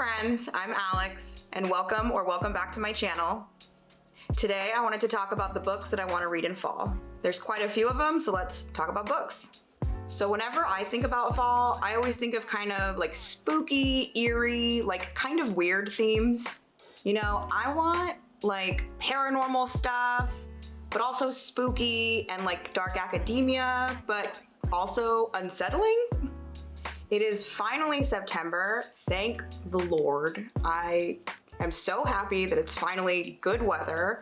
friends, I'm Alex, and welcome back to my channel. Today I wanted to talk about the books that I want to read in fall. There's quite a few of them, so let's talk about books. So whenever I think about fall, I always think of kind of like spooky, eerie, like kind of weird themes. You know, I want like paranormal stuff, but also spooky and like dark academia, but also unsettling. It is finally September, thank the Lord. I am so happy that it's finally good weather.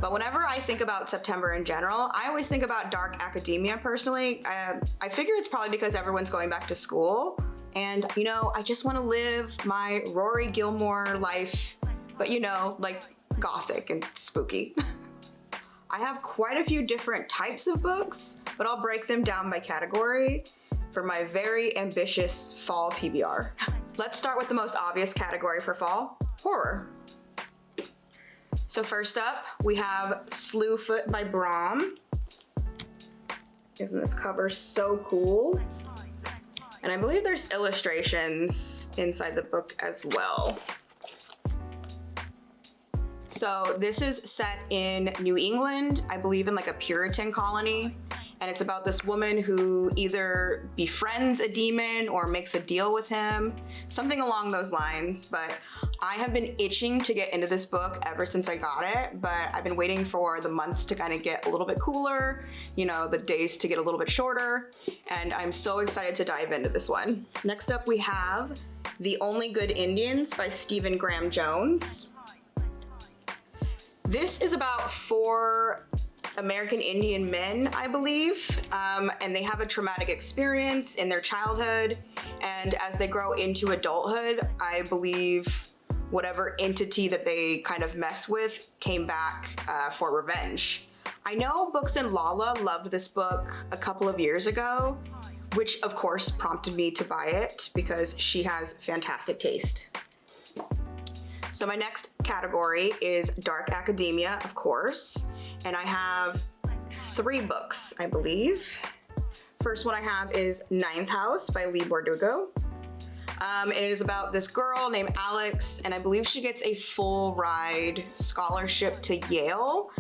But whenever I think about September in general, I always think about dark academia personally. I figure it's probably because everyone's going back to school. And you know, I just wanna live my Rory Gilmore life, but you know, like gothic and spooky. I have quite a few different types of books, but I'll break them down by category for my very ambitious fall TBR. Let's start with the most obvious category for fall, horror. So first up, we have Slewfoot by Brom. Isn't this cover so cool? And I believe there's illustrations inside the book as well. So this is set in New England, I believe in like a Puritan colony. And it's about this woman who either befriends a demon or makes a deal with him, something along those lines. But I have been itching to get into this book ever since I got it, but I've been waiting for the months to kind of get a little bit cooler, you know, the days to get a little bit shorter. And I'm so excited to dive into this one. Next up, we have The Only Good Indians by Stephen Graham Jones. This is about 4 American Indian men, I believe, and they have a traumatic experience in their childhood, and as they grow into adulthood, I believe whatever entity that they kind of mess with came back for revenge. I know Books and Lala loved this book a couple of years ago, which of course prompted me to buy it because she has fantastic taste. So my next category is dark academia, of course. And I have 3 books, I believe. First one I have is Ninth House by Leigh Bardugo. And it is about this girl named Alex, and I believe she gets a full ride scholarship to Yale.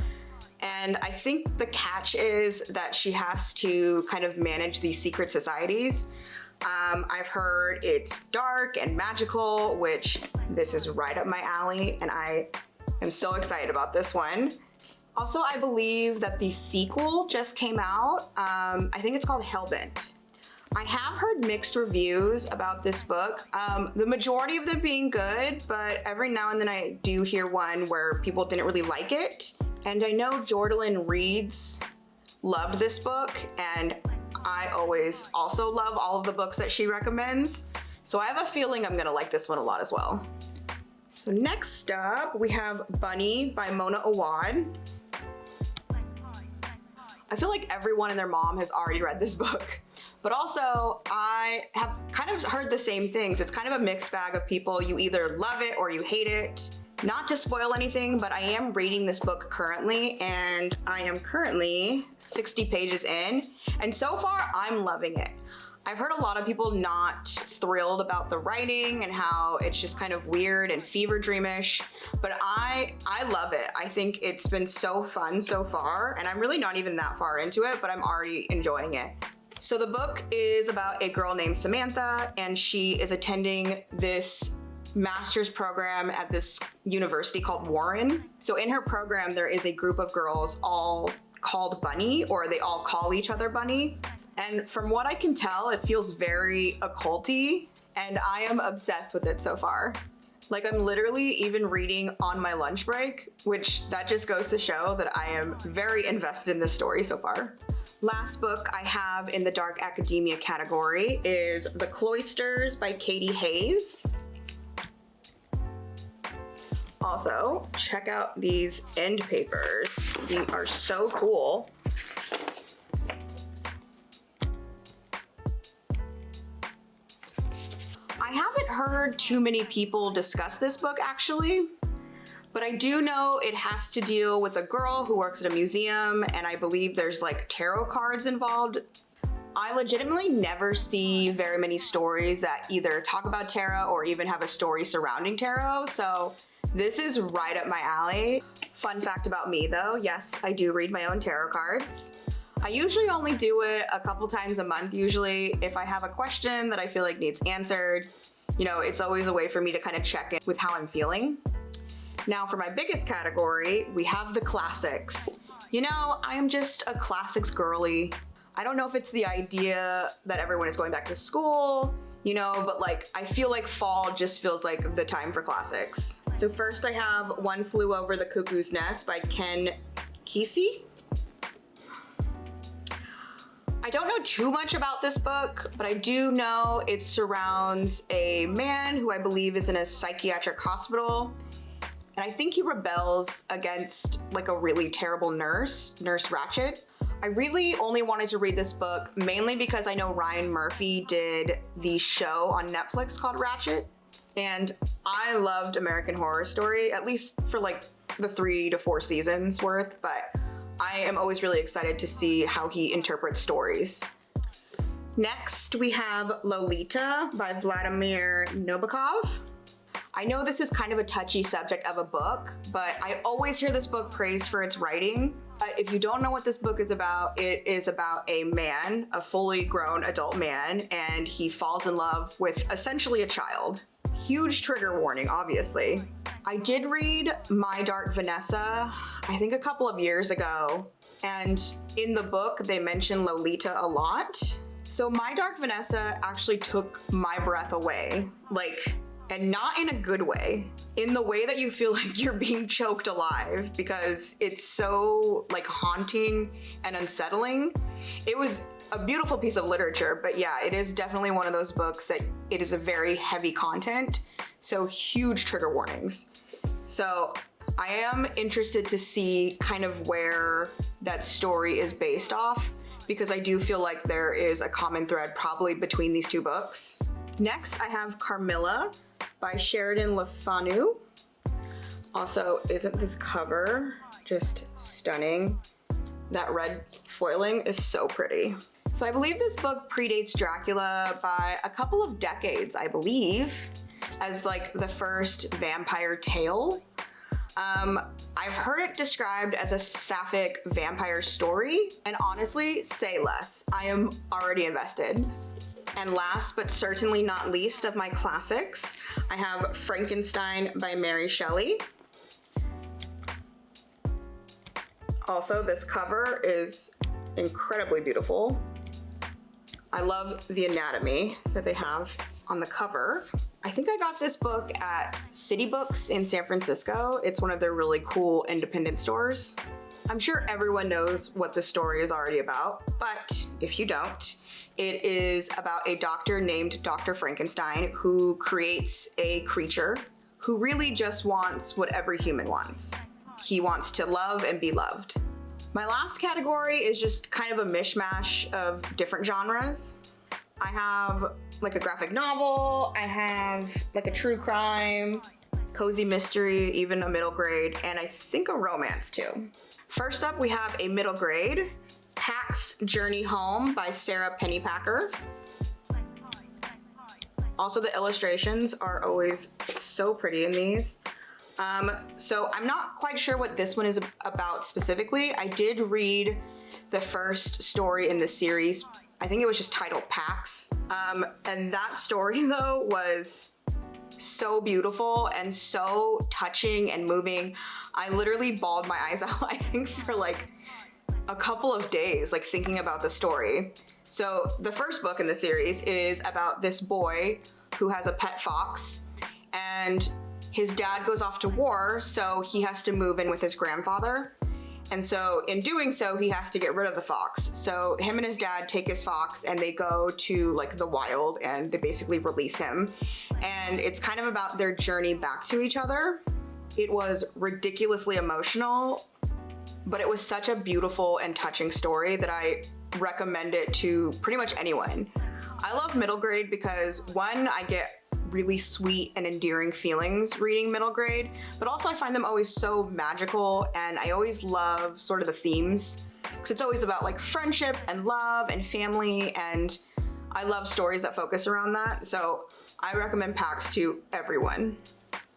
And I think the catch is that she has to kind of manage these secret societies. I've heard it's dark and magical, which this is right up my alley, and I am so excited about this one. Also, I believe that the sequel just came out. I think it's called Hellbent. I have heard mixed reviews about this book. The majority of them being good, but every now and then I do hear one where people didn't really like it. And I know Jordan Reeds loved this book, and I always also love all of the books that she recommends. So I have a feeling I'm gonna like this one a lot as well. So next up, we have Bunny by Mona Awad. I feel like everyone and their mom has already read this book, but also I have kind of heard the same things. It's kind of a mixed bag of people. You either love it or you hate it. Not to spoil anything, but I am reading this book currently, and I am currently 60 pages in, and so far I'm loving it. I've heard a lot of people not thrilled about the writing and how it's just kind of weird and fever dreamish, but I love it. I think it's been so fun so far, and I'm really not even that far into it, but I'm already enjoying it. So the book is about a girl named Samantha, and she is attending this master's program at this university called Warren. So in her program, there is a group of girls all called Bunny, or they all call each other Bunny. And from what I can tell, it feels very occulty, and I am obsessed with it so far. Like, I'm literally even reading on my lunch break, which that just goes to show that I am very invested in this story so far. Last book I have in the dark academia category is The Cloisters by Katie Hayes. Also, check out these end papers. They are so cool. I haven't heard too many people discuss this book actually, but I do know it has to deal with a girl who works at a museum, and I believe there's like tarot cards involved. I legitimately never see very many stories that either talk about tarot or even have a story surrounding tarot, so this is right up my alley. Fun fact about me though, yes, I do read my own tarot cards. I usually only do it a couple times a month usually. If I have a question that I feel like needs answered, you know, it's always a way for me to kind of check in with how I'm feeling. Now for my biggest category, we have the classics. You know, I am just a classics girly. I don't know if it's the idea that everyone is going back to school, you know, but like I feel like fall just feels like the time for classics. So first I have One Flew Over the Cuckoo's Nest by Ken Kesey. I don't know too much about this book, but I do know it surrounds a man who I believe is in a psychiatric hospital. And I think he rebels against like a really terrible nurse, Nurse Ratched. I really only wanted to read this book mainly because I know Ryan Murphy did the show on Netflix called Ratched, and I loved American Horror Story, at least for like the 3 to 4 seasons worth, but I am always really excited to see how he interprets stories. Next, we have Lolita by Vladimir Nabokov. I know this is kind of a touchy subject of a book, but I always hear this book praised for its writing. If you don't know what this book is about, it is about a man, a fully grown adult man, and he falls in love with essentially a child. Huge trigger warning, obviously. I did read My Dark Vanessa, I think a couple of years ago, and in the book they mention Lolita a lot. So My Dark Vanessa actually took my breath away, and not in a good way, in the way that you feel like you're being choked alive because it's so like haunting and unsettling. It was a beautiful piece of literature, but yeah, it is definitely one of those books that it is a very heavy content, so huge trigger warnings. So I am interested to see kind of where that story is based off, because I do feel like there is a common thread probably between these two books. Next, I have Carmilla by Sheridan Le Fanu. Also, isn't this cover just stunning? That red foiling is so pretty. So I believe this book predates Dracula by a couple of decades, I believe, as like the first vampire tale. I've heard it described as a sapphic vampire story, and honestly, say less. I am already invested. And last but certainly not least of my classics, I have Frankenstein by Mary Shelley. Also, this cover is incredibly beautiful. I love the anatomy that they have on the cover. I think I got this book at City Books in San Francisco. It's one of their really cool independent stores. I'm sure everyone knows what the story is already about, but if you don't, it is about a doctor named Dr. Frankenstein who creates a creature who really just wants what every human wants. He wants to love and be loved. My last category is just kind of a mishmash of different genres. I have like a graphic novel, I have like a true crime, cozy mystery, even a middle grade, and I think a romance too. First up, we have a middle grade, Pax Journey Home by Sarah Pennypacker. Also, the illustrations are always so pretty in these. So I'm not quite sure what this one is about specifically. I did read the first story in the series. I think it was just titled Pax. And that story though was so beautiful and so touching and moving. I literally bawled my eyes out, I think for like a couple of days, like thinking about the story. So the first book in the series is about this boy who has a pet fox, and his dad goes off to war, so he has to move in with his grandfather. And so in doing so, he has to get rid of the fox. So him and his dad take his fox and they go to like the wild and they basically release him. And it's kind of about their journey back to each other. It was ridiculously emotional, but it was such a beautiful and touching story that I recommend it to pretty much anyone. I love middle grade because one, I get really sweet and endearing feelings reading middle grade, but also I find them always so magical, and I always love sort of the themes because it's always about like friendship and love and family, and I love stories that focus around that. So I recommend Pax to everyone,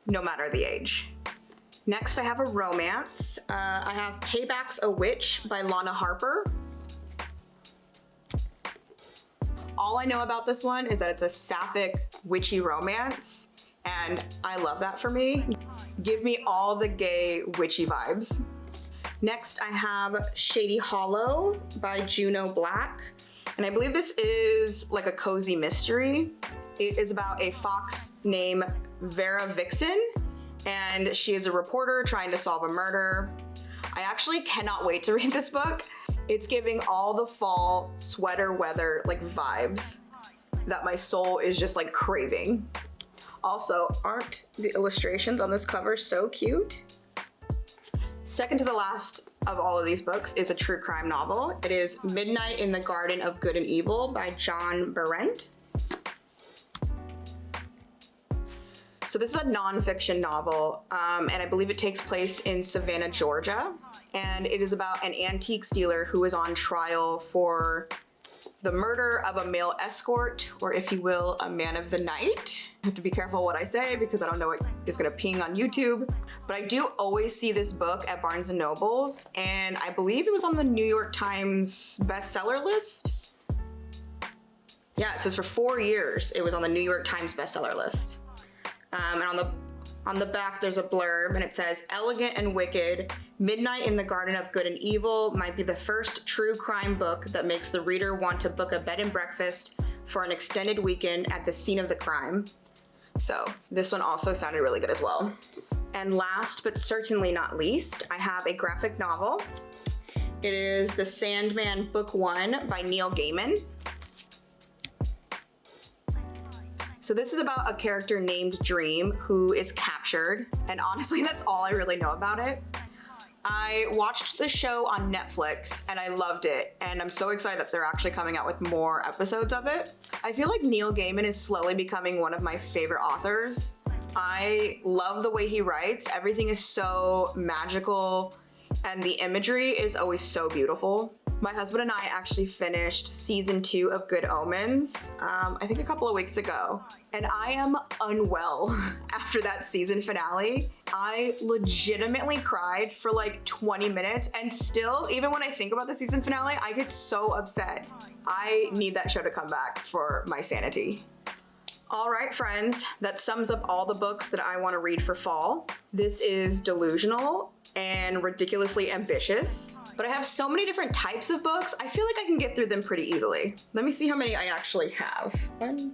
no matter the age. Next, I have a romance. I have Paybacks, a Witch by Lana Harper. All I know about this one is that it's a sapphic, witchy romance, and I love that for me. Give me all the gay, witchy vibes. Next, I have Shady Hollow by Juno Black, and I believe this is like a cozy mystery. It is about a fox named Vera Vixen, and she is a reporter trying to solve a murder. I actually cannot wait to read this book. It's giving all the fall sweater weather like vibes that my soul is just like craving. Also, aren't the illustrations on this cover so cute? Second to the last of all of these books is a true crime novel. It is Midnight in the Garden of Good and Evil by John Berendt. So this is a nonfiction novel, and I believe it takes place in Savannah, Georgia. And it is about an antiques dealer who is on trial for the murder of a male escort, or if you will, a man of the night. I have to be careful what I say because I don't know what is gonna ping on YouTube. But I do always see this book at Barnes and Nobles, and I believe it was on the New York Times bestseller list. Yeah, it says for 4 years it was on the New York Times bestseller list. And on the back there's a blurb, and it says, "Elegant and wicked, Midnight in the Garden of Good and Evil might be the first true crime book that makes the reader want to book a bed and breakfast for an extended weekend at the scene of the crime." So this one also sounded really good as well. And last but certainly not least, I have a graphic novel. It is The Sandman Book 1 by Neil Gaiman. So this is about a character named Dream who is captured, and honestly that's all I really know about it. I watched the show on Netflix and I loved it, and I'm so excited that they're actually coming out with more episodes of it. I feel like Neil Gaiman is slowly becoming one of my favorite authors. I love the way he writes. Everything is so magical and the imagery is always so beautiful. My husband and I actually finished season 2 of Good Omens, I think a couple of weeks ago, and I am unwell after that season finale. I legitimately cried for like 20 minutes, and still, even when I think about the season finale, I get so upset. I need that show to come back for my sanity. All right, friends, that sums up all the books that I want to read for fall. This is delusional and ridiculously ambitious, but I have so many different types of books, I feel like I can get through them pretty easily. Let me see how many I actually have. 1,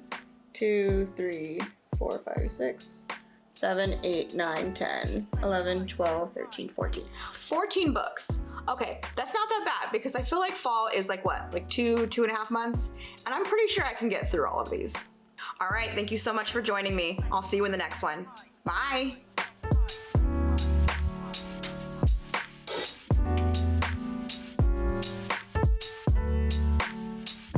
2, 3, 4, 5, 6, 7, 8, 9, 10, 11, 12, 13, 14. 14 books. Okay, that's not that bad because I feel like fall is like what? Like 2.5 months? And I'm pretty sure I can get through all of these. All right, thank you so much for joining me. I'll see you in the next one. Bye.